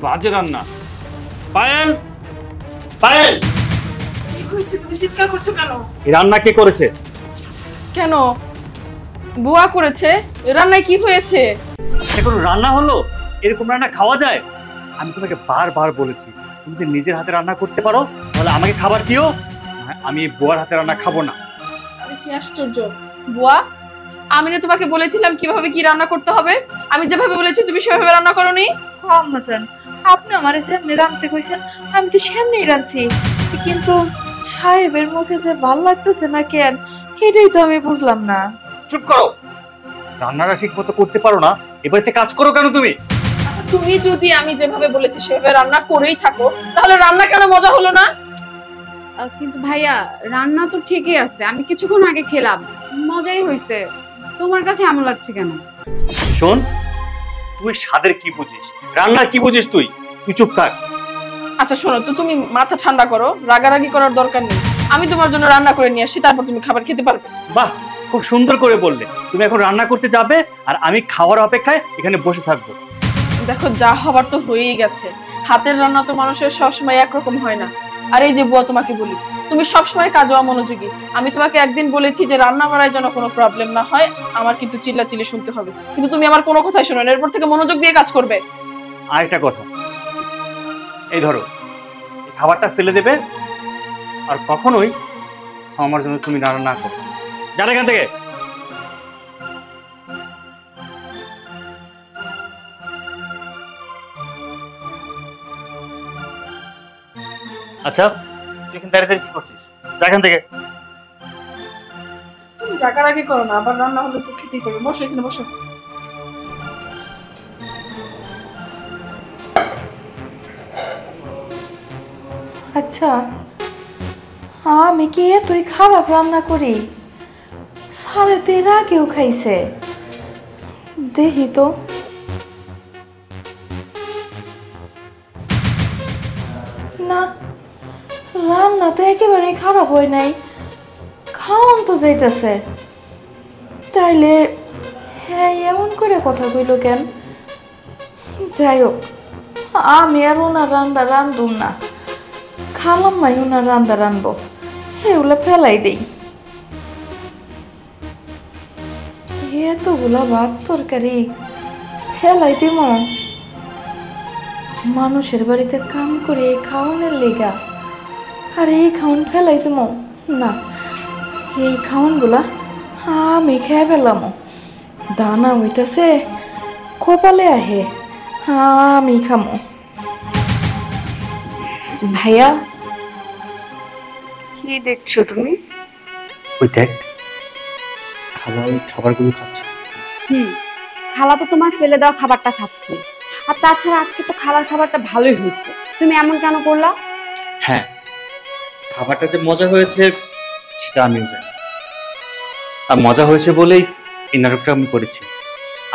বাজে রান্না। পায়েল, পায়েল, কি হয়েছে? তুমি চিৎকার করছো কেন? এই রান্না কে করেছে? কেন? বুয়া করেছে। রান্নায় কি হয়েছে? এটা কোনো রান্না হলো? এরকম রান্না খাওয়া যায়? আমি তোমাকে বারবার বলেছি তুমি যদি নিজের হাতে রান্না করতে পারো তাহলে আমাকে খাবার দিও, আমি এই বুয়ার হাতে রান্না খাবো না। আরে কি আশ্চর্য! বুয়া, আমি না তোমাকে বলেছিলাম কিভাবে কি রান্না করতে হবে? আমি যেভাবে বলেছি তুমি সেভাবে রান্না করোনি? আম্মা জান, আপনি আমারে যেমনি রাঁধতে কইছেন আমি তো সেমনি রাঁধছি, কিন্তু সাহেবের মুখে যে ভাল লাগতেছে না কেন সেটাই তো আমি বুঝলাম না। চুপ করো, রান্নাটা ঠিক মতো করতে পারো না, এবারে কাজ করো কেন তুমি? আচ্ছা, তুমি যদি আমি যেভাবে বলেছি সেভাবে রান্না করেই থাকো তাহলে রান্না কেন মজা হলো না? কিন্তু ভাইয়া রান্না তো ঠিকই আছে, আমি কিছুক্ষণ আগে খেলাম, মজাই হয়েছে। তোমার কাছে এমন লাগছে কেন? শোন, তুই স্বাদের কি বুঝিস, রান্নার কি বুঝিস? তুই তুই চুপ থাক। আচ্ছা শোনো তো, তুমি মাথা ঠান্ডা করো, রাগারাগি করার দরকার নেই। আমি তোমার জন্য রান্না করে নিয়ে আসি, তারপর তুমি খাবার খেতে পারবে। বাহ, খুব সুন্দর করে বললে। তুমি এখন রান্না করতে যাবে আর আমি খাওয়ার অপেক্ষায় এখানে বসে থাকবো। দেখো, যা হবার তো হয়েই গেছে। হাতের রান্না তো মানুষের সবসময় একরকম হয় না। আর এই যে বুয়া, তোমাকে বলি, তুমি সবসময় কাজে অমনোযোগী। আমি তোমাকে একদিন বলেছি যে রান্না বাড়ায় যেন কোনো প্রবলেম না হয়, আমার কিন্তু চিল্লাচিল্লি শুনতে হবে, কিন্তু তুমি আমার কোনো কথাই শোনো না। এরপর থেকে মনোযোগ দিয়ে কাজ করবে। আর একটা কথা, এই ধরো, এই খাবারটা ফেলে দেবে আর কখনোই আমার জন্য তুমি রান্না না করো। যান এখান থেকে। আচ্ছা, তুই এখানে দাঁড়িয়ে দাঁড়িয়ে কি করছিস? যা এখান থেকে। তুমি রাগারাগি করো না, আবার রান্না হলে তো খেতেই করবে। বসো, এখানে বসো। আচ্ছা, আমি কি এতই খারাপ রান্না করি? সারে তো এর আগেও খাইছে, দেখি তো। না, রান্না তো একেবারেই খারাপ হয় নাই, খাওয়ান তো যাইতেছে। তাইলে হ্যাঁ, এমন করে কথা কইল কেন? যাই হোক, আমি আর ওনার রান্না রান্ধুম না, খালাম মাই ওনার রান্না রানবো, সেগুলো ফেলাই দেই। এতগুলা ভাত তরকারি ফেলাই দিব? মানুষের বাড়িতে কাম করে এই খাওয়ানোর লেগা আর এই খাওয়ান ফেলাই দিব না। এই খাওয়ানগুলা আমি খেয়ে ফেলাম, দানা হইতাছে কপালে আহে, আমি খামো। ভাইয়া, কি দেখছো তুমি? ওই দেখ, খালা ওই খাবারগুলো খাচ্ছে। খালা তো তোমার ফেলে দেওয়া খাবারটা খাচ্ছে। আর তাছাড়া আজকে তো খালার খাবারটা ভালোই হয়েছে, তুমি এমন কেন করলা? হ্যাঁ, খাবারটা যে মজা হয়েছে সেটা আমিও জানি, আর মজা হয়েছে বলেই এই নাটকটা আমি করেছি।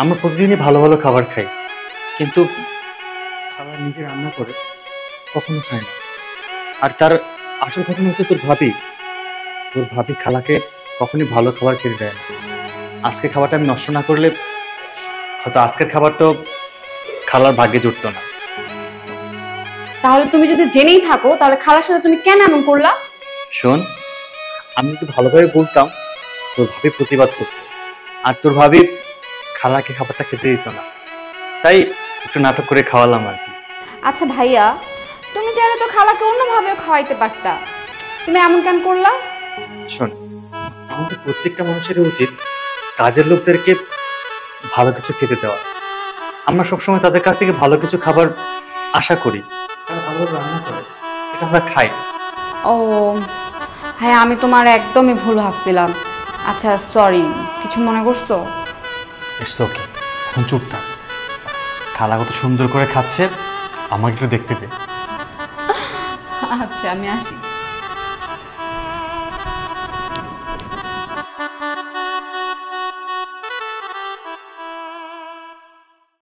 আমরা প্রতিদিনই ভালো ভালো খাবার খাই, কিন্তু খাবার নিজে রান্না করে কখনো খায় না। আর তার আসল ঘটনা হচ্ছে তোর ভাবি। তোর ভাবি খালাকে কখনই ভালো খাবার খেতে দেয় না। আজকে খাবারটা আমি নষ্ট না করলে হয়তো আজকের খাবারটাও খালার ভাগ্যে জুটতো না। তাহলে তুমি যদি জেনেই থাকো তাহলে খালার সাথে তুমি কেন এমন করলা? শোন, আমি যদি ভালোভাবে বলতাম তোর ভাবি প্রতিবাদ করতো, আর তোর ভাবি খালাকে খাবারটা খেতে দিত না, তাই একটু নাটক করে খাওয়ালাম আর কি। আচ্ছা ভাইয়া, তুমি চাইলে তো খালাকে অন্যভাবেও খাওয়াইতে পারতা, তুমি এমন কেন করলা? শোন, আমাদের প্রত্যেকটা মানুষেরই উচিত কাজের লোকদেরকে ভালো কিছু খেতে দেওয়া। আমরা সবসময় তাদের কাছ থেকে ভালো কিছু খাবার আশা করি, তারা ভালো রান্না করে, এটা আমরা খাই। ও হ্যাঁ, আমি তোমার একদমই ভুল ভাবছিলাম। আচ্ছা সরি, কিছু মনে করছো? ইটস ওকে, এখন চুপ থাক। খালা কত সুন্দর করে খাচ্ছে, আমাকে একটু দেখতে দে। আচ্ছা, আমি আসি।